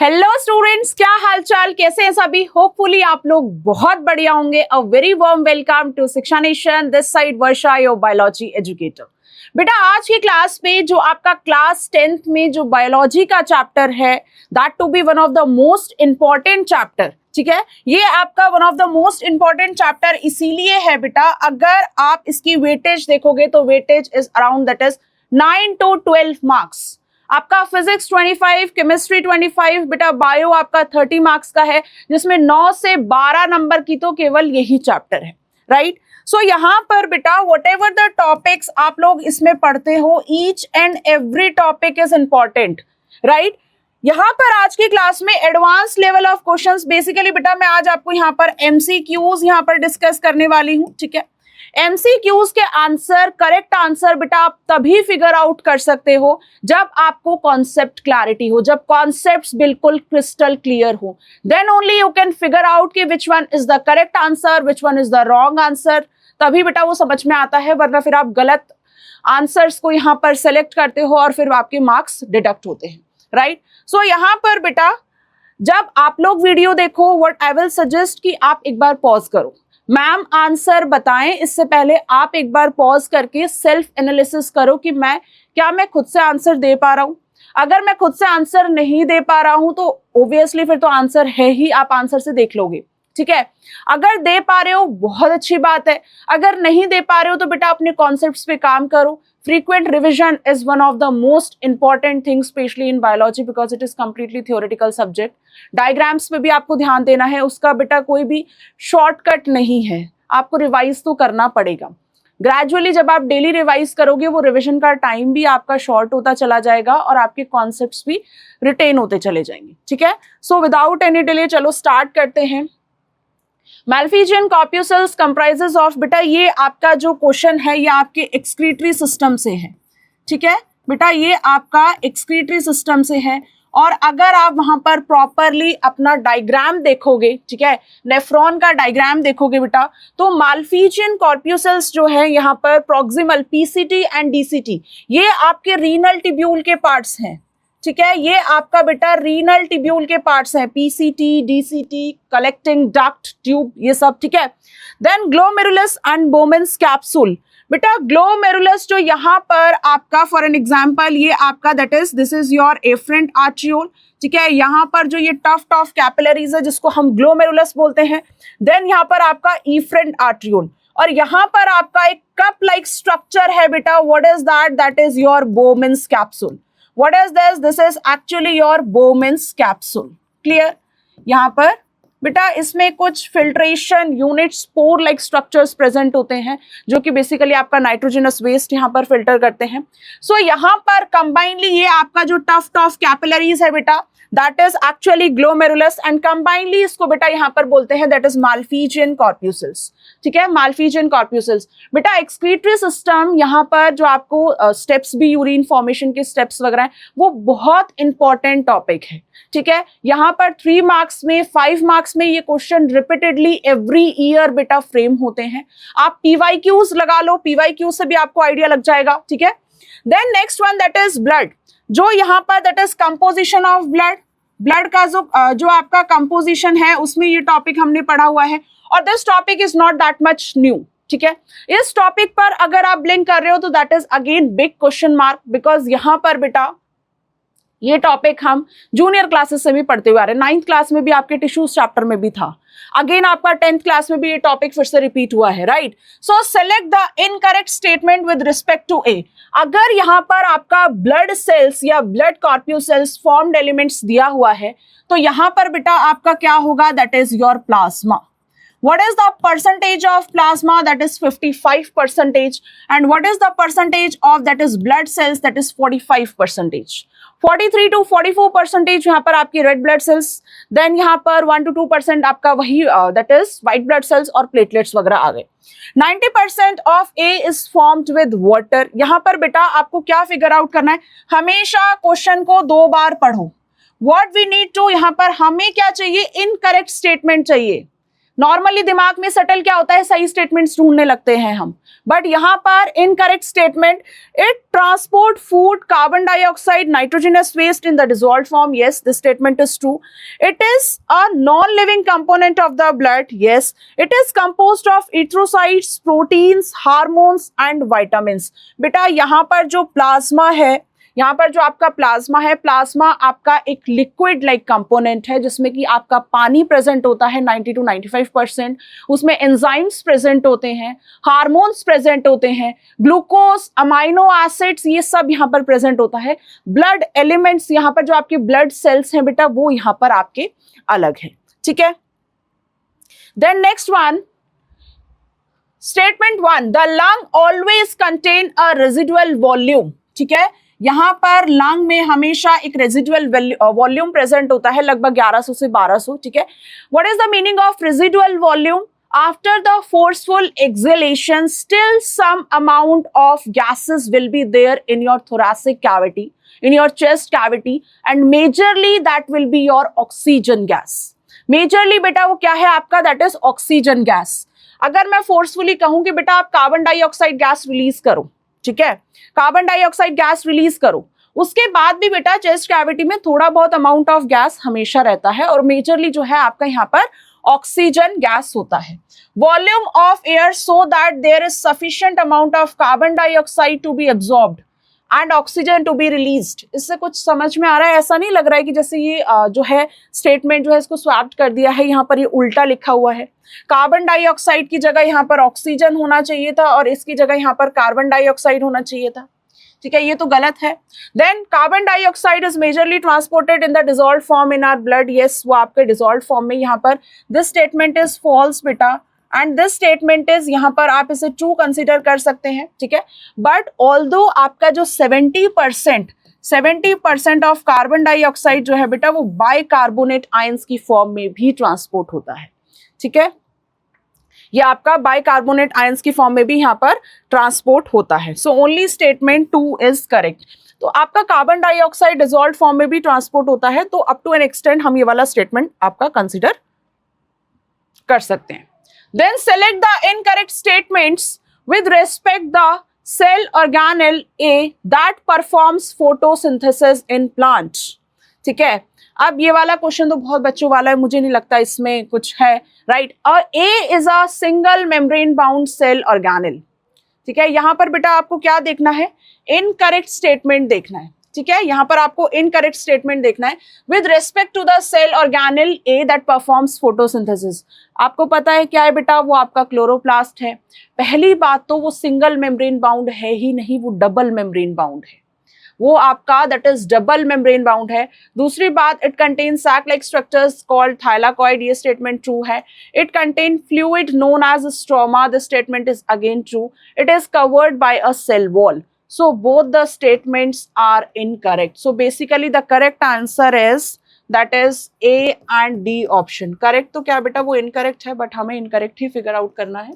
Hello students, क्या हालचाल, कैसे हैं सभी। होपफुली आप लोग बहुत बढ़िया होंगे। A very warm welcome to Shiksha nation. This side Varsha, your biology educator. बेटा आज की क्लास में जो आपका क्लास 10th में जो बायोलॉजी का चैप्टर है, that to be one of the most important chapter. ठीक है, ये आपका one of the most important chapter इसीलिए है बेटा, अगर आप इसकी वेटेज देखोगे तो weightage is around that is 9 to 12 marks. आपका फिजिक्स 25, केमिस्ट्री 25, बेटा बायो आपका 30 मार्क्स का है, जिसमें 9 से 12 नंबर की तो केवल यही चैप्टर है, राइट। सो यहाँ पर बेटा वट एवर द टॉपिक्स आप लोग इसमें पढ़ते हो, each and every topic is important, right. यहाँ पर आज की क्लास में advance level of questions basically बेटा मैं आज आपको यहाँ पर एमसीक्यूज यहाँ पर डिस्कस करने वाली हूँ। ठीक है, एमसीक्यूज के आंसर, करेक्ट आंसर बेटा आप तभी फिगर आउट कर सकते हो जब आपको कॉन्सेप्ट क्लैरिटी हो, जब कॉन्सेप्ट्स बिल्कुल क्रिस्टल क्लियर हो, then only you can figure out कि which one is the correct answer, which one is the wrong answer. तभी बेटा वो समझ में आता है, वरना फिर आप गलत आंसर्स को यहाँ पर सेलेक्ट करते हो और फिर आपके मार्क्स डिडक्ट होते हैं, राइट। सो यहाँ पर बेटा जब आप लोग वीडियो देखो, व्हाट आई विल सजेस्ट कि आप एक बार पॉज करो। मैम आंसर बताएं इससे पहले आप एक बार पॉज करके सेल्फ एनालिसिस करो कि मैं खुद से आंसर दे पा रहा हूं। अगर मैं खुद से आंसर नहीं दे पा रहा हूं तो ऑब्वियसली फिर तो आंसर है ही, आप आंसर से देख लोगे। ठीक है, अगर दे पा रहे हो बहुत अच्छी बात है, अगर नहीं दे पा रहे हो तो बेटा अपने कॉन्सेप्ट्स पे काम करो। Frequent revision is one of the most important things, especially in biology, because it is completely theoretical subject. Diagrams पे भी आपको ध्यान देना है, उसका बेटा कोई भी शॉर्टकट नहीं है, आपको रिवाइज तो करना पड़ेगा। ग्रेजुअली जब आप डेली रिवाइज करोगे वो रिविजन का टाइम भी आपका शॉर्ट होता चला जाएगा और आपके कॉन्सेप्ट्स भी रिटेन होते चले जाएंगे। ठीक है, सो विदाउट एनी डिले चलो स्टार्ट करते हैं। मैल्फिजियन कॉर्प्यूसेल्स कंप्राइजेस ऑफ, बेटा ये आपका जो क्वेश्चन है ये आपके एक्सक्रीटरी सिस्टम से है। ठीक है बेटा, ये आपका एक्सक्रीटरी सिस्टम से है और अगर आप वहां पर प्रॉपरली अपना डायग्राम देखोगे, ठीक है, नेफ्रॉन का डायग्राम देखोगे बेटा, तो मैल्फिजियन कॉर्प्यूसेल्स जो है यहाँ पर प्रॉक्सिमल पीसीटी एंड डीसीटी, ये आपके रीनल टिब्यूल के पार्ट्स हैं। ठीक है, ये आपका बेटा रीनल टिब्यूल के पार्ट्स हैं, PCT, DCT, collecting duct, tube, ये सब। ठीक है, then glomerulus and Bowman's capsule. बेटा ग्लोमेरुलस जो यहाँ पर आपका फॉर एन एग्जांपल ये आपका that is this is your afferent arteriole. ठीक है, यहाँ पर जो ये टफ कैपिलरीज है जिसको हम ग्लोमेरुलस बोलते हैं, देन यहाँ पर आपका इफरेंट आर्ट्रियोल और यहाँ पर आपका एक कप लाइक स्ट्रक्चर है बेटा, what is that, that is your Bowman's capsule. What is this? This is actually your Bowman's capsule. Clear? यहाँ पर बेटा इसमें कुछ filtration unit spore like structures present होते हैं जो कि बेसिकली आपका नाइट्रोजनस वेस्ट यहाँ पर फिल्टर करते हैं। सो यहाँ पर कंबाइनली ये आपका जो टफ कैपिलरीज है बेटा, that is actually glomerulus and combinedly इसको बेटा यहाँ पर बोलते हैं दैट इज मैल्फिजियन कॉर्प्यूसेल्स। ठीक है, मैल्फिजियन कॉर्प्यूसेल्स। बेटा एक्सक्रीटरी सिस्टम यहाँ पर जो आपको स्टेप्स भी यूरिन फॉर्मेशन के स्टेप्स वगैरह हैं वो बहुत इंपॉर्टेंट टॉपिक है। ठीक है, यहाँ पर 3 मार्क्स में 5 मार्क्स में ये क्वेश्चन रिपीटेडली एवरी ईयर बेटा फ्रेम होते हैं। आप पीवाईक्यूज लगा लो, पीवाईक्यूज से भी आपको आइडिया लग जाएगा। ठीक है, then next one that is blood, जो यहाँ पर that is composition of blood. Blood का जो आपका कंपोजिशन है उसमें ये टॉपिक हमने पढ़ा हुआ है और this topic is not that much new. ठीक है, इस टॉपिक पर अगर आप ब्लिंक कर रहे हो तो that is again big question mark, because यहाँ पर बेटा ये टॉपिक हम जूनियर क्लासेस से भी पढ़ते हुए आ रहे हैं। 9th क्लास में भी आपके टिश्यूज चैप्टर में भी था, अगेन आपका 10th क्लास में भी ये टॉपिक फिर से रिपीट हुआ है, right. So select the incorrect statement with respect to A. अगर यहाँ पर आपका ब्लड सेल्स या ब्लड कॉर्प्यूसेल्स फॉर्म्ड एलिमेंट्स दिया हुआ है तो यहाँ पर बेटा आपका क्या होगा, that is your plasma. What is the percentage of plasma? That is 55%. And what is the percentage of that is blood cells? That is 45%. 43 to 44% यहाँ पर आपकी रेड ब्लड सेल्स, देन यहाँ पर 1 to 2% आपका वही that is white blood cells और platelets वगैरह आ गए। 90% of A is formed with water. यहाँ पर बेटा आपको क्या फिगर आउट करना है, हमेशा क्वेश्चन को 2 बार पढ़ो। व्हाट वी नीड टू, यहाँ पर हमें क्या चाहिए, इनकरेक्ट स्टेटमेंट चाहिए। नॉर्मली दिमाग में सटल क्या होता है, सही स्टेटमेंट्स ढूंढने लगते हैं हम, बट यहां पर incorrect statement, it transport food, carbon dioxide, nitrogenous waste in the dissolved form, yes this statement is true. It is a non living component of the blood, yes. It is composed of erythrocytes, proteins, hormones and vitamins. बेटा यहाँ पर जो plasma है, यहाँ पर जो आपका plasma है, प्लाज्मा आपका एक लिक्विड लाइक कंपोनेंट है जिसमें कि आपका पानी प्रेजेंट होता है 90 to 95%. उसमें एंजाइम्स प्रेजेंट होते हैं, हार्मोन्स प्रेजेंट होते हैं, ग्लूकोज, अमाइनो एसिड्स, ये सब यहाँ पर प्रेजेंट होता है. ब्लड एलिमेंट्स, यहाँ पर जो आपके ब्लड सेल्स हैं बेटा वो यहाँ पर आपके अलग है. ठीक है. Then next one, statement 1, the lung always contain a residual volume. ठीक है, यहां पर लंग में हमेशा एक रेजिडुअल वॉल्यूम प्रेजेंट होता है, लगभग 1100 से 1200. ठीक है. What is the meaning of residual volume? After the forceful exhalation still some amount of gases will be there in your thoracic cavity, in your chest cavity, and majorly that will be your oxygen gas. Majorly बेटा वो क्या है आपका, that is oxygen gas. अगर मैं forcefully कहूं कि बेटा आप कार्बन डाइऑक्साइड गैस रिलीज करो, ठीक है, कार्बन डाइऑक्साइड गैस रिलीज करो, उसके बाद भी बेटा चेस्ट कैविटी में थोड़ा बहुत अमाउंट ऑफ गैस हमेशा रहता है और मेजरली जो है आपका यहाँ पर ऑक्सीजन गैस होता है. Volume of air so that there is sufficient amount of carbon dioxide to be absorbed and oxygen to be released. इससे कुछ समझ में आ रहा है? ऐसा नहीं लग रहा है कि जैसे ये जो है स्टेटमेंट जो है इसको स्वैप्ट कर दिया है, यहाँ पर ये उल्टा लिखा हुआ है. कार्बन डाइऑक्साइड की जगह यहाँ पर ऑक्सीजन होना चाहिए था और इसकी जगह यहाँ पर कार्बन डाइऑक्साइड होना चाहिए था. ठीक है, ये तो गलत है. Then carbon dioxide is majorly transported in the dissolved form in our blood. Yes, वो आपके डिसॉल्व्ड फॉर्म में यहाँ पर. दिस स्टेटमेंट इज फॉल्स बेटा, एंड दिस स्टेटमेंट इज, यहाँ पर आप इसे ट्रू कंसिडर कर सकते हैं. ठीक है, बट ऑल्दो आपका जो 70% ऑफ कार्बन डाइऑक्साइड जो है बेटा वो बाइकार्बोनेट आयंस की फॉर्म में भी ट्रांसपोर्ट होता है. ठीक है, ये आपका बाइकार्बोनेट आयंस की फॉर्म में भी यहाँ पर ट्रांसपोर्ट होता है. So only statement 2 is correct. तो आपका कार्बन डाइऑक्साइड डिसॉल्व्ड फॉर्म में भी ट्रांसपोर्ट होता है, तो अप टू एन एक्सटेंट हम ये वाला स्टेटमेंट आपका कंसिडर कर सकते हैं. Then select the incorrect statements with respect the cell organelle A that performs photosynthesis in plant. ठीक है, अब ये वाला क्वेश्चन तो बहुत बच्चों वाला है, मुझे नहीं लगता इसमें कुछ है, राइट. और A is a single membrane bound cell organelle. ठीक है, यहाँ पर बेटा आपको क्या देखना है, इनकरेक्ट स्टेटमेंट देखना है. ठीक है, यहाँ पर आपको इनकरेक्ट स्टेटमेंट देखना है with respect to the cell organelle a that performs photosynthesis. आपको पता है क्या है बेटा, वो आपका क्लोरोप्लास्ट है. पहली बात तो वो सिंगल मेम्ब्रेन बाउंड है ही नहीं, वो डबल मेम्ब्रेन बाउंड है, वो आपका that is double membrane bound है. दूसरी बात, it contain sac like structures called thylakoid, ये स्टेटमेंट ट्रू है. It contain fluid known as stroma, this statement is again true. It is covered by a cell wall. So both the statements are incorrect. So basically the correct answer is that is A and D option. Correct तो क्या बेटा वो incorrect है, but हमें incorrect ही figure out करना है.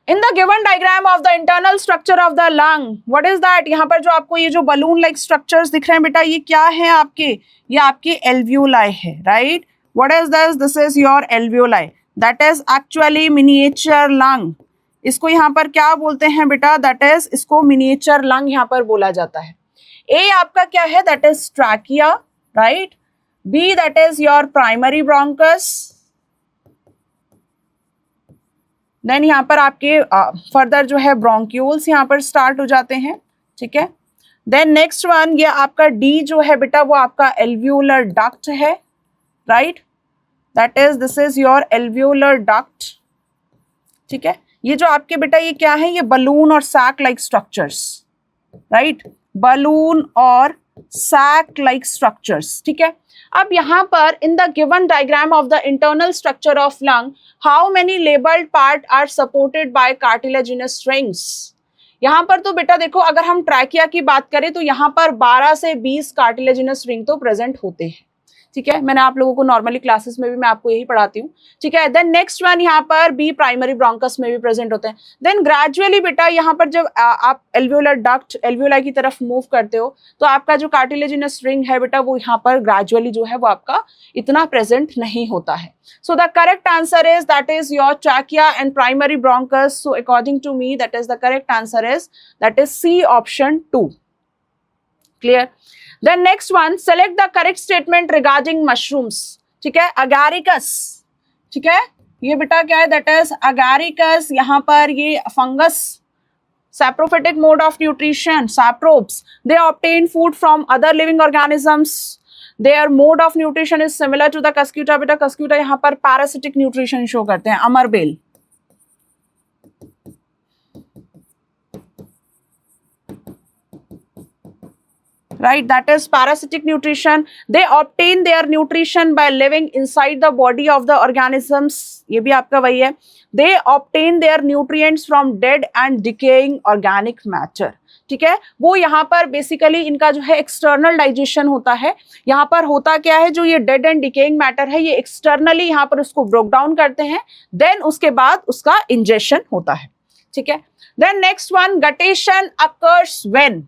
In the given diagram of the internal structure of the lung, what is that? यहाँ पर जो आपको ये जो balloon like structures दिख रहे हैं बेटा, ये क्या है आपके, ये आपके alveoli है, right? What is this? This is your alveoli. That is actually miniature lung. इसको यहाँ पर क्या बोलते हैं बेटा, दैट इज, इसको मिनिएचर लंग यहाँ पर बोला जाता है. ए आपका क्या है, that is trachea, right. B that is your primary bronchus. Then यहाँ पर आपके फर्दर जो है ब्रोंक्यूल्स यहाँ पर स्टार्ट हो जाते हैं. ठीक है, देन नेक्स्ट वन, ये आपका डी जो है बेटा वो आपका एल्व्यूलर डक्ट है, right. That is, this is your alveolar duct. ठीक है, ये जो आपके बेटा ये क्या है, ये बलून और sac like structures, right, balloon और सैक लाइक स्ट्रक्चर्स. ठीक है, अब यहाँ पर in the given diagram of the internal structure of lung, how many labelled part are supported by cartilaginous rings. यहाँ पर तो बेटा देखो, अगर हम ट्रैकिया की बात करें तो यहाँ पर 12 से 20 कार्टिलेजिनस रिंग तो प्रेजेंट होते हैं. ठीक है, मैंने आप लोगों को नॉर्मली क्लासेस में भी मैं आपको यही पढ़ाती हूँ, ठीक है। देन नेक्स्ट वन यहाँ पर बी प्राइमरी ब्रोंकस में भी प्रेजेंट होते हैं। देन ग्रेजुअली बेटा यहाँ पर जब आप एल्वियोलर डक्ट एल्वियोलाई की तरफ मूव करते हो तो आपका जो कार्टिलेजिनस रिंग है बेटा वो यहाँ पर ग्रेजुअली जो है वो आपका इतना प्रेजेंट नहीं होता है। So the correct answer is that is your trachea and primary bronchus. So according to me that is the correct answer is that is C option 2। Clear? Then next one, select the correct statement regarding mushrooms. ठीक है, agaricus, ठीक है, ये बेटा क्या है, that is agaricus, यहाँ पर ये fungus, saprophytic mode of nutrition, saprobes, they obtain food from other living organisms. Their mode of nutrition is similar to the cuscuta. बेटा cuscuta यहाँ पर parasitic nutrition show करते हैं, अमरबेल, right, that is parasitic nutrition. They obtain their nutrition by living inside the body of the organisms. ये भी आपका वही है. They obtain their nutrients from dead and decaying organic matter. ठीक है, वो यहाँ पर बेसिकली इनका जो है एक्सटर्नल डाइजेशन होता है। यहाँ पर होता क्या है, जो ये डेड एंड डिकेइंग मैटर है ये एक्सटर्नली यहाँ पर उसको ब्रोक डाउन करते हैं, देन उसके बाद उसका इंजेक्शन होता है। ठीक है, then next one, guttation occurs when.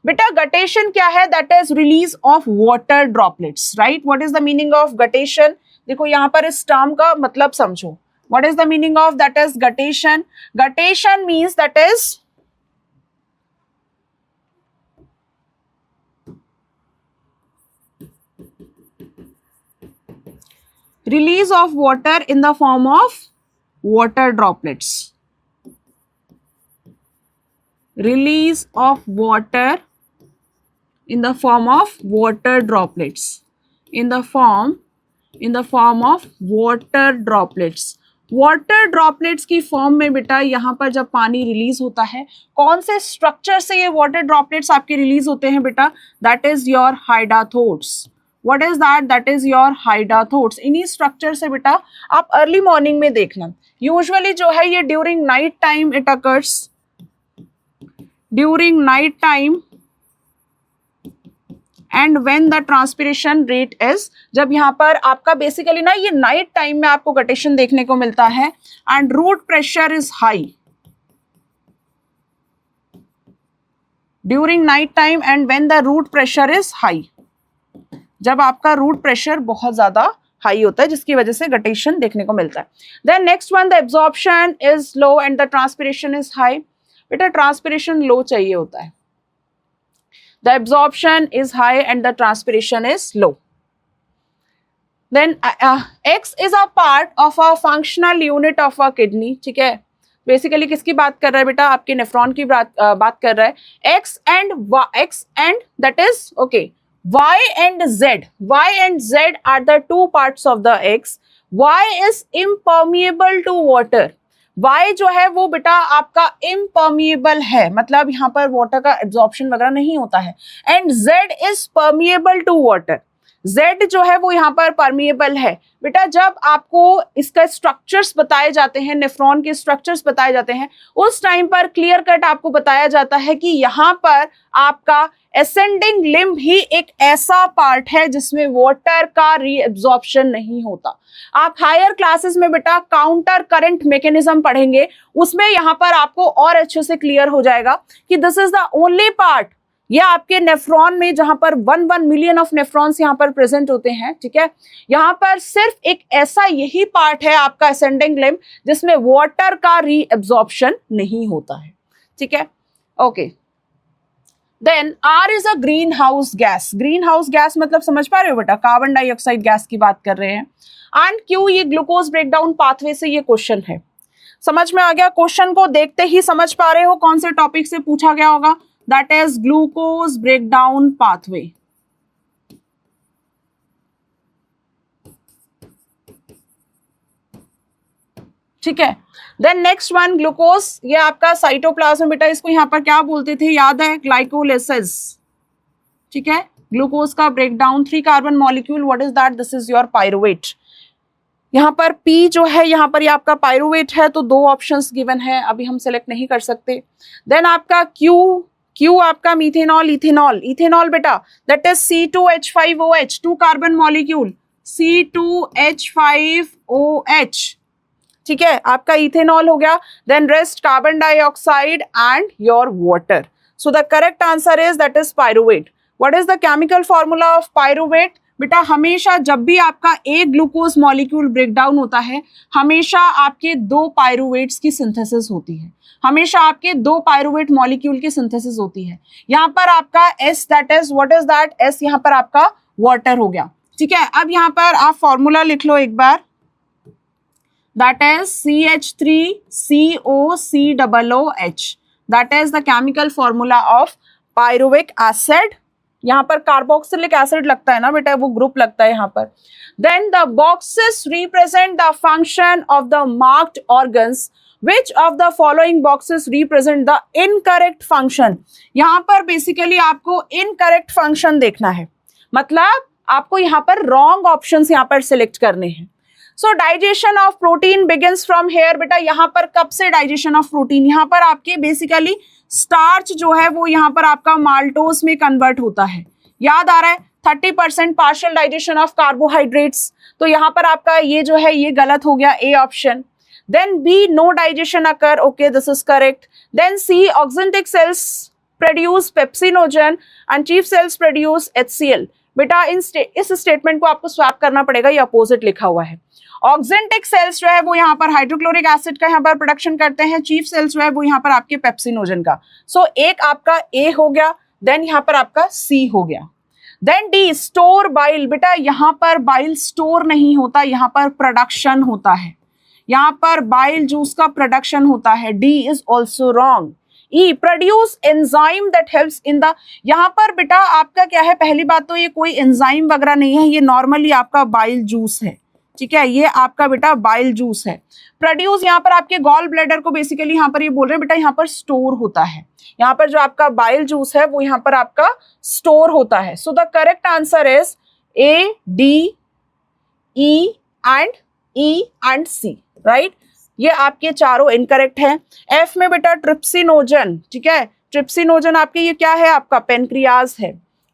बेटा गटेशन क्या है, that is release of water droplets, right. What is the meaning of guttation? देखो यहाँ पर इस टर्म का मतलब समझो। What is the meaning of that is guttation? Guttation means that is release of water in the form of water droplets. Release of water in the form of water droplets. In the form of water droplets. Water droplets की form में बेटा यहाँ पर जब पानी release होता है, कौन से स्ट्रक्चर से ये वाटर ड्रॉपलेट्स आपके रिलीज होते हैं बेटा? That is your hydathodes. What is that? That is your hydathodes. इन्हीं स्ट्रक्चर से बेटा आप अर्ली मॉर्निंग में देखना। यूजुअली जो है ये during night time it occurs, during night time and when the transpiration rate is, जब यहाँ पर आपका बेसिकली ना ये नाइट टाइम में आपको गटेशन देखने को मिलता है, and root pressure is high during night time and when the root pressure is high, जब आपका रूट प्रेशर बहुत ज्यादा हाई होता है जिसकी वजह से गटेशन देखने को मिलता है। Then next one, the absorption is low and the transpiration is high. बेटा ट्रांसपिरेशन लो चाहिए होता है, the absorption is high and the transpiration is low. Then X is a part of a functional unit of a kidney. ठीक है, basically किसकी बात कर रहा है बेटा? आपके नेफ्रॉन की बात कर रहा है। X and that is okay, Y and Z are the two parts of the X. Y is impermeable to water. Y जो है वो बेटा आपका impermeable है, मतलब यहाँ पर water का absorption वगैरह नहीं होता है। And Z is permeable to water. Z जो है वो यहाँ पर परमिएबल है। बेटा जब आपको इसका स्ट्रक्चर्स बताए जाते हैं, नेफ्रॉन के स्ट्रक्चर्स बताए जाते हैं, उस टाइम पर क्लियर कट आपको बताया जाता है कि यहाँ पर आपका एसेंडिंग लिम्ब ही एक ऐसा पार्ट है जिसमें वाटर का रीएब्जॉर्प्शन नहीं होता। आप हायर क्लासेस में बेटा काउंटर करंट मैकेनिज्म पढ़ेंगे, उसमें यहाँ पर आपको और अच्छे से क्लियर हो जाएगा कि this is the only part, ये आपके नेफ्रॉन में जहां पर 1 मिलियन ऑफ नेफ्रॉन्स यहाँ पर प्रेजेंट होते हैं। ठीक है, यहाँ पर सिर्फ एक ऐसा यही पार्ट है आपका एसेंडिंग लिम्ब जिसमें वाटर का रीएब्जॉर्प्शन नहीं होता है। ठीक है, okay. Then R is a greenhouse gas. Greenhouse gas मतलब समझ पा रहे हो बेटा? कार्बन डाइऑक्साइड गैस की बात कर रहे हैं। एंड क्यों? ये ग्लूकोज ब्रेकडाउन पाथवे से ये क्वेश्चन है। समझ में आ गया? क्वेश्चन को देखते ही समझ पा रहे हो कौन से टॉपिक से पूछा गया होगा? That is glucose breakdown pathway. ठीक है, देन नेक्स्ट वन ग्लूकोज, ये आपका साइटोप्लाज्म बेटा, इसको यहाँ पर क्या बोलते थे याद है? ग्लाइकोलाइसिस। ठीक है, ग्लूकोज का breakdown 3 carbon molecule, what is that? This is your pyruvate. यहाँ पर P जो है यहाँ पर ये आपका पायरुवेट है, तो 2 ऑप्शंस गिवन है, अभी हम सेलेक्ट नहीं कर सकते। देन आपका Q Q आपका मीथेनॉल, इथेनॉल, इथेनॉल बेटा that is C2H5OH, 2 carbon molecule, C2H5OH, ठीक है, आपका इथेनॉल हो गया. Then rest carbon dioxide and your water. So the correct answer is that is pyruvate. What is the chemical formula of pyruvate? बेटा हमेशा जब भी आपका एक ग्लूकोज मॉलिक्यूल ब्रेक डाउन होता है, हमेशा आपके 2 पायरुवेट्स की सिंथेसिस होती है, हमेशा आपके 2 पायरुवेट मॉलिक्यूल की सिंथेसिस होती है. यहाँ पर आपका S that is what is that? S यहाँ पर आपका वाटर हो गया. ठीक है, अब यहाँ पर आप फॉर्मूला लिख लो एक बार, that is CH3COCOOH. that is the chemical formula of pyruvic acid. यहाँ पर कार्बोक्सिलिक एसिड लगता है ना बेटा, वो ग्रुप लगता है यहाँ पर. Then the boxes represent the function of the marked organs. Which of the following boxes represent the incorrect function? यहाँ पर बेसिकली आपको incorrect function देखना है, मतलब आपको यहाँ पर wrong options यहाँ पर select करने हैं. सो digestion of protein begins from here. बेटा यहाँ पर कब से डाइजेशन ऑफ प्रोटीन? यहाँ पर आपके बेसिकली स्टार्च जो है वो यहाँ पर आपका माल्टोज में कन्वर्ट होता है. याद आ रहा है? 30% पार्शियल डाइजेशन ऑफ कार्बोहाइड्रेट्स. तो यहाँ पर आपका ये जो है ये गलत हो गया, A option. Then B no digestion occur. Okay, this is correct. Then C oxyntic cells produce pepsinogen and chief cells produce HCl. बेटा इस स्टेटमेंट को आपको स्वैप करना पड़ेगा, ये अपोजिट लिखा हुआ है. ऑक्जेंटिक सेल्स जो है वो यहाँ पर हाइड्रोक्लोरिक एसिड का यहाँ पर प्रोडक्शन करते हैं, चीफ सेल्स जो है वो यहाँ पर आपके पेप्सिनोजन का. सो एक आपका ए हो गया, देन यहाँ पर आपका सी हो गया. Then D store bile. बेटा यहाँ पर बाइल स्टोर नहीं होता, यहाँ पर प्रोडक्शन होता है, यहाँ पर बाइल जूस का प्रोडक्शन होता है. D is also wrong. E produce enzyme that helps in the. यहाँ पर बेटा आपका क्या है, पहली बात तो ये कोई एंजाइम वगैरह नहीं है, ये नॉर्मली आपका बाइल जूस है. ठीक है, ये आपका बेटा बाइल जूस है. प्रोड्यूस यहाँ पर आपके गॉल ब्लैडर को बेसिकली यहाँ पर ये बोल रहे हैं बेटा यहाँ पर स्टोर होता है, यहाँ पर जो आपका बाइल जूस है वो यहाँ पर आपका स्टोर होता है. So the correct answer is A, D, E and C. Right, ये आपके चारों इनकरेक्ट हैं. एफ में बेटा ट्रिप्सिनोजन. ठीक है, ट्रिप्सिनोजन आपके ये क्या है, आपका पेनक्रियाज है,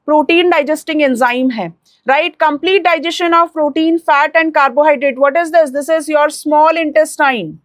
प्रोटीन डाइजेस्टिंग एंजाइम है. Right, complete digestion of protein, fat and carbohydrate. What is this? This is your small intestine.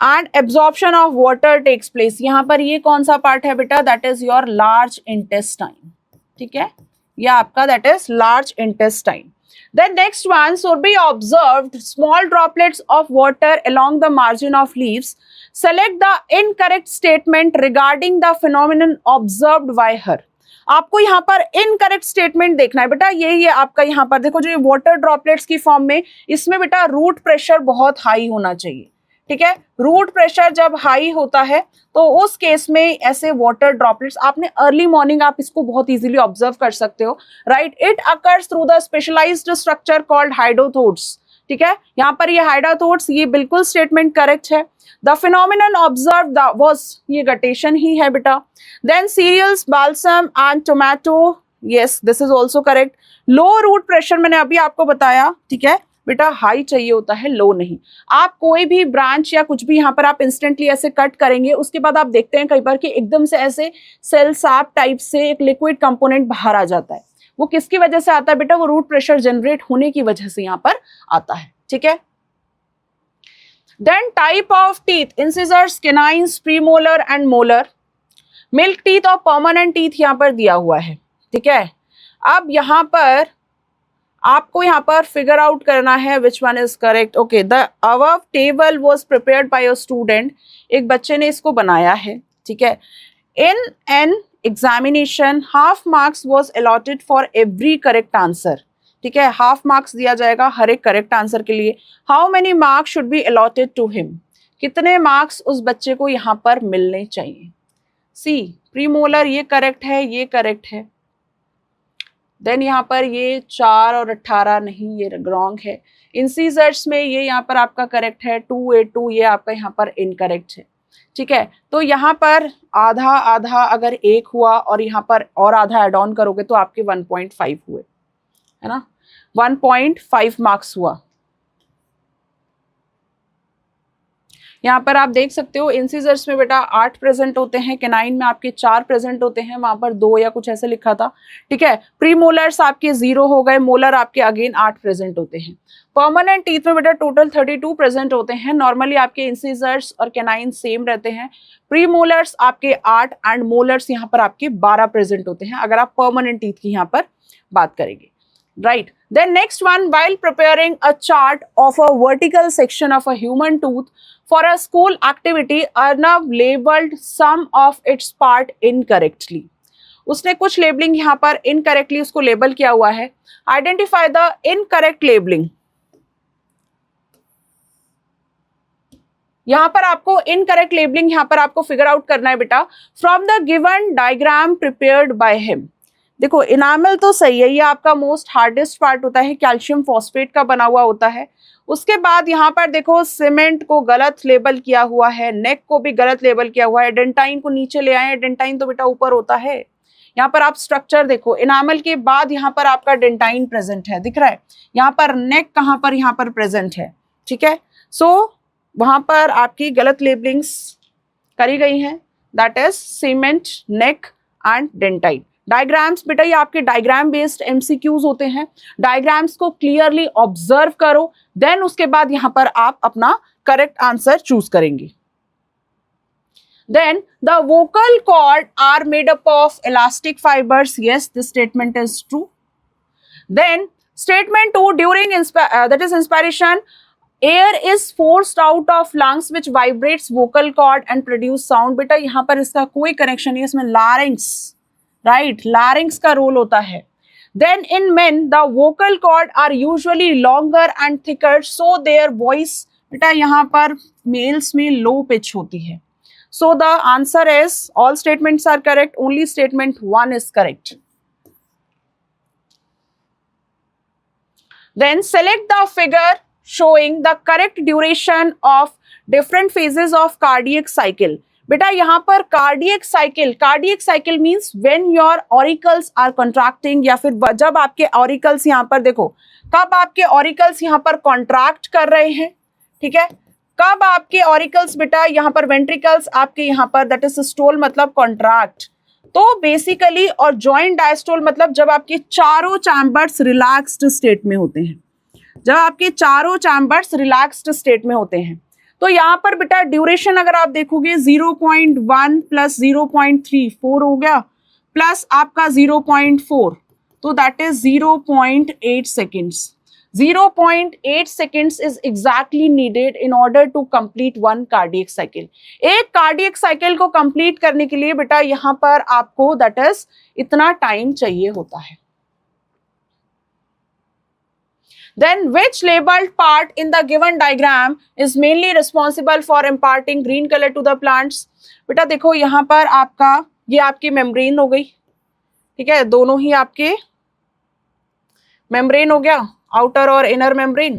And absorption of water takes place. यहाँ पर ये कौन सा पार्ट है बेटा? That is your large intestine. ठीक है, ये आपका that is large intestine. Then next one, Surabhi observed small droplets of water along the margin of leaves. Select the incorrect statement regarding the phenomenon observed by her. आपको यहाँ पर incorrect statement देखना है बेटा. ये आपका यहाँ पर देखो जो ये वाटर ड्रॉपलेट्स की फॉर्म में, इसमें बेटा रूट प्रेशर बहुत हाई होना चाहिए. ठीक है, रूट प्रेशर जब हाई होता है तो उस केस में ऐसे वाटर ड्रॉपलेट्स आपने अर्ली मॉर्निंग आप इसको बहुत इजीली ऑब्जर्व कर सकते हो. Right, it occurs through the specialised structure called hydathodes. ठीक है, यहाँ पर ये हाइडोथोड्स, ये बिल्कुल स्टेटमेंट करेक्ट है. द फिनोमिनन ऑब्जर्व वाज, ये गटेशन ही है बेटा. Then cereals, balsam and tomato. Yes, this is also correct. Low root pressure मैंने अभी आपको बताया. ठीक है बेटा, हाई चाहिए होता है, लो नहीं. आप कोई भी ब्रांच या कुछ भी यहाँ पर आप इंस्टेंटली ऐसे कट करेंगे, उसके बाद आप देखते हैं कई बार कि एकदम से ऐसे सेल साप टाइप से एक लिक्विड कंपोनेंट बाहर आ जाता है. वो किसकी वजह से आता है बेटा? वो रूट प्रेशर जनरेट होने की वजह से यहाँ पर आता है. ठीक है, then type of teeth, incisors, canines, premolar and molar. Milk teeth और परमानेंट टीथ यहाँ पर दिया हुआ है. ठीक है, अब यहाँ पर आपको यहाँ पर फिगर आउट करना है विच one is correct. Okay, the above table was prepared by a student. एक बच्चे ने इसको बनाया है. ठीक है, in an examination half marks was allotted for every correct answer. ठीक है, हाफ मार्क्स दिया जाएगा हर एक करेक्ट आंसर के लिए. How many marks should be allotted to him? कितने मार्क्स उस बच्चे को यहाँ पर मिलने चाहिए? सी प्रीमोलर ये करेक्ट है, ये करेक्ट है. देन यहाँ पर ये 4 और 18 नहीं, ये रॉन्ग है. इंसीजर्स में ये यहाँ पर आपका करेक्ट है, 282 ये आपका यहाँ पर इनकरेक्ट है. ठीक है, तो यहाँ पर आधा आधा अगर एक हुआ और यहाँ पर और आधा एड ऑन करोगे तो आपके 1.5 हुए, है ना, 1.5 मार्क्स हुआ. यहाँ पर आप देख सकते हो इंसिजर्स में बेटा 8 प्रेजेंट होते हैं, केनाइन में आपके 4 प्रेजेंट होते हैं, वहां पर 2 या कुछ ऐसे लिखा था, ठीक है। प्रीमोलर्स आपके 0 हो गए, मोलर आपके अगेन 8 प्रेजेंट होते हैं। परमानेंट टीथ में बेटा टोटल 32 प्रेजेंट होते हैं। नॉर्मली आपके इंसिजर्स और केनाइन सेम रहते हैं। प्रीमोलर्स आपके 8 एंड मोलर्स यहाँ पर आपके 12 प्रेजेंट होते हैं अगर आप परमानेंट टीथ की यहाँ पर बात करेंगे, right? Then next one, while preparing a chart of a vertical section of a human tooth for a school activity, Arnav labeled some of its part incorrectly. उसने कुछ लेबलिंग यहाँ पर इनकरेक्टली उसको लेबल किया हुआ है। Identify the incorrect labelling. यहाँ पर आपको इनकरेक्ट लेबलिंग यहाँ पर आपको फिगर आउट करना है बेटा from the given diagram prepared by him. देखो इनामल तो सही है, ये आपका मोस्ट हार्डेस्ट पार्ट होता है, कैल्शियम फॉस्फेट का बना हुआ होता है। उसके बाद यहाँ पर देखो सीमेंट को गलत लेबल किया हुआ है, नेक को भी गलत लेबल किया हुआ है, डेंटाइन को नीचे ले आए, डेंटाइन तो बेटा ऊपर होता है। यहाँ पर आप स्ट्रक्चर देखो, इनामल के बाद यहाँ पर आपका डेंटाइन प्रेजेंट है, दिख रहा है। यहाँ पर नेक कहाँ पर यहाँ पर प्रेजेंट है, ठीक है। सो वहां पर आपकी गलत लेबलिंग्स करी गई हैं, that is cement, neck and dentine. Diagrams बेटा ये आपके डायग्राम बेस्ड एमसीक्यूज होते हैं। डायग्राम्स को क्लियरली ऑब्जर्व करो, देन उसके बाद यहां पर आप अपना करेक्ट आंसर चूज करेंगे। Then the vocal cord are made up of elastic fibers. Yes, this statement is true. Then statement 2, during that is inspiration, air is forced out of lungs which vibrates vocal cord and produce sound. बेटा यहाँ पर इसका कोई connection नहीं है, इसमें larynx, right? larynx का role होता है। Then in men the vocal cord are usually longer and thicker, so their voice बेटा यहाँ पर males में low pitch होती है। So the answer is all statements are correct, only statement 1 is correct. Then select the figure showing the correct duration of different phases of cardiac cycle. बेटा यहाँ पर cardiac cycle means when your auricles are contracting, या फिर जब आपके auricles यहाँ पर देखो, कब आपके auricles यहाँ पर contract कर रहे हैं, ठीक है। कब आपके ऑरिकल्स बेटा यहाँ पर वेंट्रिकल्स आपके यहाँ पर दैट इज सिस्टोल मतलब कॉन्ट्रैक्ट, तो बेसिकली, और जॉइंट डायस्टोल मतलब जब आपके चारों चैम्बर्स रिलैक्स्ड स्टेट में होते हैं, जब आपके चारों चैम्बर्स रिलैक्स्ड स्टेट में होते हैं। तो यहाँ पर बेटा ड्यूरेशन अगर आप देखोगे 0.1 प्लस 0.34 हो गया, प्लस आपका 0.4, तो that is 0.8 seconds. 0.8 seconds is exactly needed in order to complete one cardiac cycle. एक कार्डियक साइकिल को कंप्लीट करने के लिए बेटा यहाँ पर आपको दैट इज इतना टाइम चाहिए होता है। Then which labeled part in the given diagram is mainly responsible for imparting green color to the plants? बेटा देखो यहाँ पर आपका ये आपकी मेम्ब्रेन हो गई, ठीक है, दोनों ही आपके मेम्ब्रेन हो गया, आउटर और इनर मेम्ब्रेन,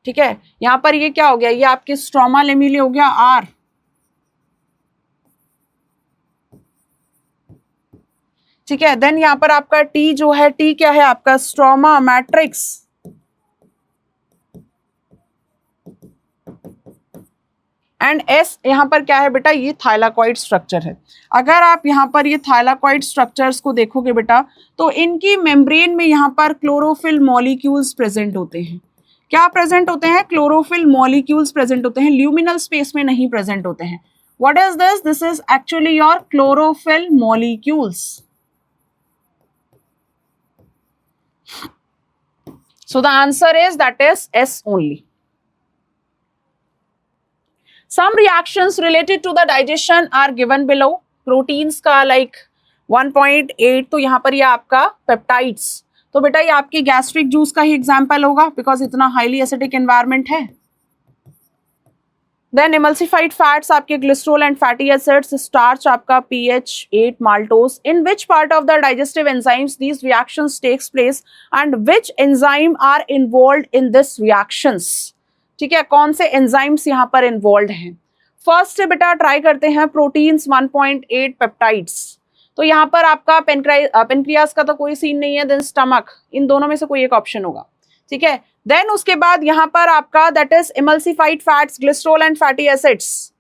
ठीक है। यहां पर ये क्या हो गया, ये आपके स्ट्रोमा लेमिले हो गया आर, ठीक है। देन यहां पर आपका टी जो है, टी क्या है आपका स्ट्रोमा मैट्रिक्स, एंड एस यहाँ पर क्या है बेटा, ये थाइलाकॉइड स्ट्रक्चर है। अगर आप यहाँ पर ये थाइलाकॉइड स्ट्रक्चर्स को देखोगे बेटा, तो इनकी मेम्ब्रेन में यहाँ पर क्लोरोफिल मॉलिक्यूल्स प्रेजेंट होते हैं। क्या प्रेजेंट होते हैं? क्लोरोफिल मॉलिक्यूल्स प्रेजेंट होते हैं, ल्यूमिनल स्पेस में नहीं प्रेजेंट होते हैं। What is this? This is actually your chlorophyll molecules. So the answer is that is S only. Some reactions related to the digestion are given below. Proteins का like 1.8, तो यहाँ पर ये आपका पेप्टाइड्स, तो बेटा ये आपकी गैस्ट्रिक जूस का ही एग्जाम्पल होगा बिकॉज इतना हाईली एसिडिक एनवायरमेंट है। देन एमल्सिफाइड फैट्स आपके glycerol and fatty acids, starch आपका pH 8 maltose. In which part of the digestive enzymes these reactions takes place and which enzyme are involved in this reactions, ठीक है, कौन से enzymes यहाँ पर involve हैं। First से बेटा ट्राई करते हैं प्रोटीन्स 1.8 पेप्टाइड्स, तो यहाँ पर आपका पेनक्रियास का तो कोई सीन नहीं है, देन स्टमक, इन दोनों में से कोई एक ऑप्शन होगा, ठीक है। देन उसके बाद यहाँ पर आपका that is emulsified fats, glycerol and fatty acids,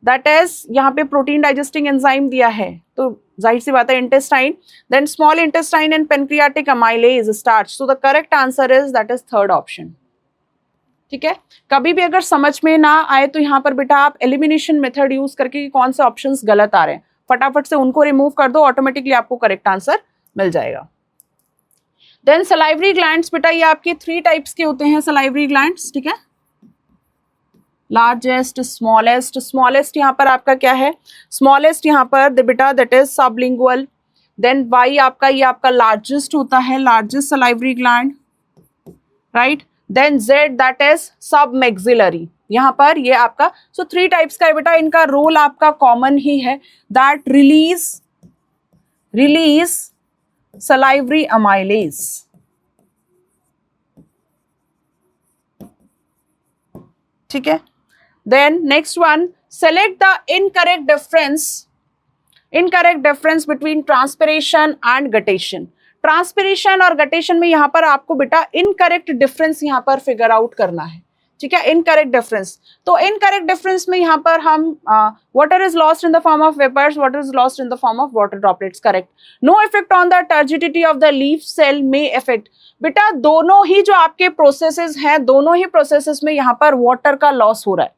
that is यहाँ पे प्रोटीन डाइजेस्टिंग एंजाइम दिया है, तो जाहिर सी बात है intestine, then small intestine and pancreatic amylase, starch. So the correct answer is that is third option. ठीक है, कभी भी अगर समझ में ना आए तो यहाँ पर बेटा आप एलिमिनेशन मेथड यूज करके कौन से ऑप्शंस गलत आ रहे हैं फटाफट से उनको रिमूव कर दो, ऑटोमेटिकली आपको करेक्ट आंसर मिल जाएगा। देन सलाइवरी ग्लैंड्स बेटा ये आपके 3 टाइप्स के होते हैं सलाइवरी ग्लैंड्स। ठीक है, लार्जेस्ट, स्मॉलेस्ट। स्मॉलेस्ट यहाँ पर आपका क्या है, स्मॉलेस्ट यहाँ पर बेटा that is sublingual. Then Y आपका ये आपका लार्जेस्ट होता है, largest salivary gland, right. Then Z that is submaxillary, यहाँ पर ये आपका। सो 3 टाइप्स का है बेटा, इनका रोल आपका कॉमन ही है, दैट रिलीज सलाइवरी अमाइलेज। ठीक है, then next one, select the incorrect difference between transpiration and guttation. Transpiration और गटेशन में यहाँ पर आपको बेटा इनकरेक्ट डिफरेंस यहाँ पर फिगर आउट करना है। ठीक है, इनकरेक्ट डिफरेंस, तो इनकरेक्ट डिफरेंस में यहाँ पर हम water is lost in the form of vapours, water is lost in the form of water droplets, correct. No effect on the turgidity of the leaf cell में effect, बेटा दोनों ही जो आपके प्रोसेसेस हैं, दोनों ही प्रोसेसेस में यहाँ पर वाटर का लॉस हो रहा है।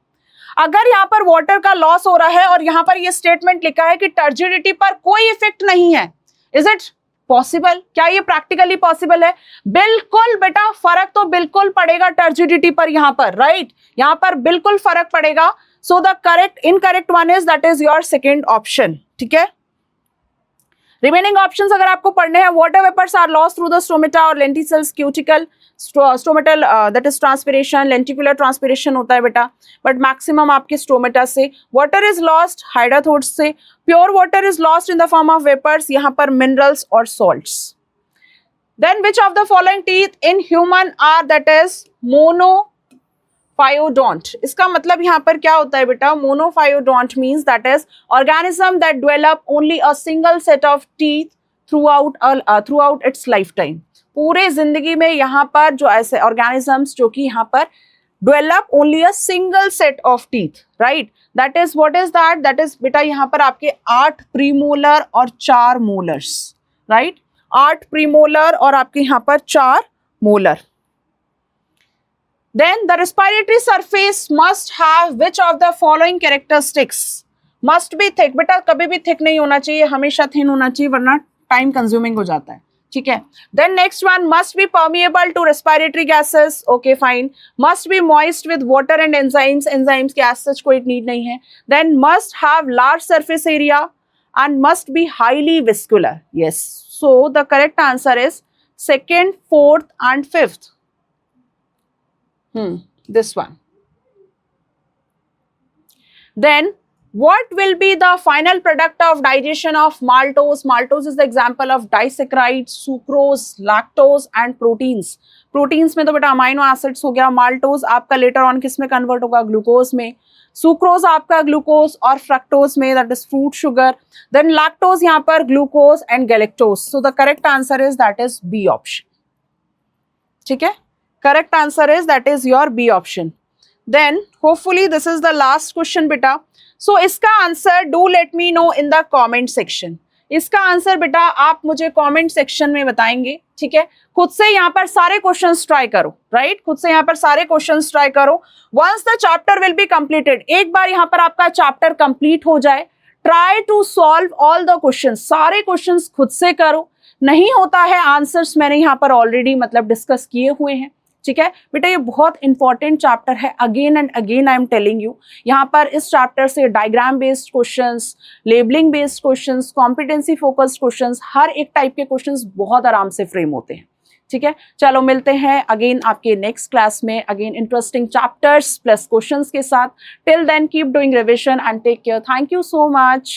अगर यहाँ पर वाटर का लॉस हो रहा है और यहाँ पर ये स्टेटमेंट लिखा है कि टर्जिडिटी पर कोई इफेक्ट नहीं है, इज इट पॉसिबल? क्या ये प्रैक्टिकली पॉसिबल है? बिल्कुल बेटा, फर्क तो बिल्कुल पड़ेगा टर्जिडिटी पर यहाँ पर, राइट, यहाँ पर बिल्कुल फर्क पड़ेगा। So the correct incorrect one is that is your second option. ठीक है, रिमेनिंग ऑप्शंस अगर आपको पढ़ने हैं, water vapours are lost through the stomata और lenticels cuticle, stomatal that is transpiration, lenticular transpiration होता है बेटा, बट मैक्सिमम आपके स्टोमेटा से। वाटर इज लॉस्ट हाइड्रोथोड्स से, pure water is lost in the form of vapours, यहाँ पर minerals और salts. Then which of the following teeth in human are that is monophyodont. इसका मतलब यहाँ पर क्या होता है बेटा, monophyodont means that is organism that develop only a single set of teeth throughout its lifetime. पूरे जिंदगी में यहाँ पर जो ऐसे ऑर्गेनिजम्स जो कि यहाँ पर develop only a single set of teeth, right, that is what is that is बेटा यहाँ पर आपके 8 प्रीमोलर और 4 मोलर्स, राइट, 8 प्रीमोलर और आपके यहाँ पर 4 molar. Then the respiratory surface must have which of the following characteristics? Must be thick, बेटा कभी भी thick नहीं होना चाहिए, हमेशा thin होना चाहिए, वरना टाइम कंज्यूमिंग हो जाता है। ठीक है, then next one, must be permeable to respiratory gases, okay fine, must be moist with water and enzymes, enzymes के एज सच कोई नीड नहीं है, then must have large surface area and must be highly vascular, yes. So the correct answer is second, fourth and fifth, this one. Then what will be the final product of digestion of maltose? Maltose is the example of disaccharides, sucrose, lactose and proteins. Proteins में तो बेटा amino acids हो गया, maltose आपका later on किस में convert होगा, glucose में, सुक्रोज आपका ग्लूकोज और फ्रक्टोज में, that is fruit sugar, then lactose यहाँ पर glucose and galactose. So the correct answer is that is B option. ठीक है, correct answer is that is your B option. Then hopefully this is the last question beta. So इसका answer do let me know in the comment section. इसका answer बेटा आप मुझे comment section में बताएंगे। ठीक है, खुद से यहाँ पर सारे क्वेश्चंस ट्राई करो, राइट, खुद से यहाँ पर सारे क्वेश्चंस ट्राई करो। Once the chapter will be completed, एक बार यहाँ पर आपका चैप्टर कंप्लीट हो जाए, try to solve all the questions, सारे क्वेश्चंस खुद से करो। नहीं होता है आंसर्स मैंने यहाँ पर ऑलरेडी मतलब डिस्कस किए हुए हैं। ठीक है बेटा, ये बहुत इंपॉर्टेंट चैप्टर है, again and again I am telling you. यहाँ पर इस चैप्टर से diagram based questions, labelling based questions, competency focused questions, हर एक टाइप के क्वेश्चंस बहुत आराम से फ्रेम होते हैं। ठीक है, चलो मिलते हैं अगेन आपके नेक्स्ट क्लास में, again interesting chapters plus questions के साथ। Till then keep doing revision and take care. Thank you so much.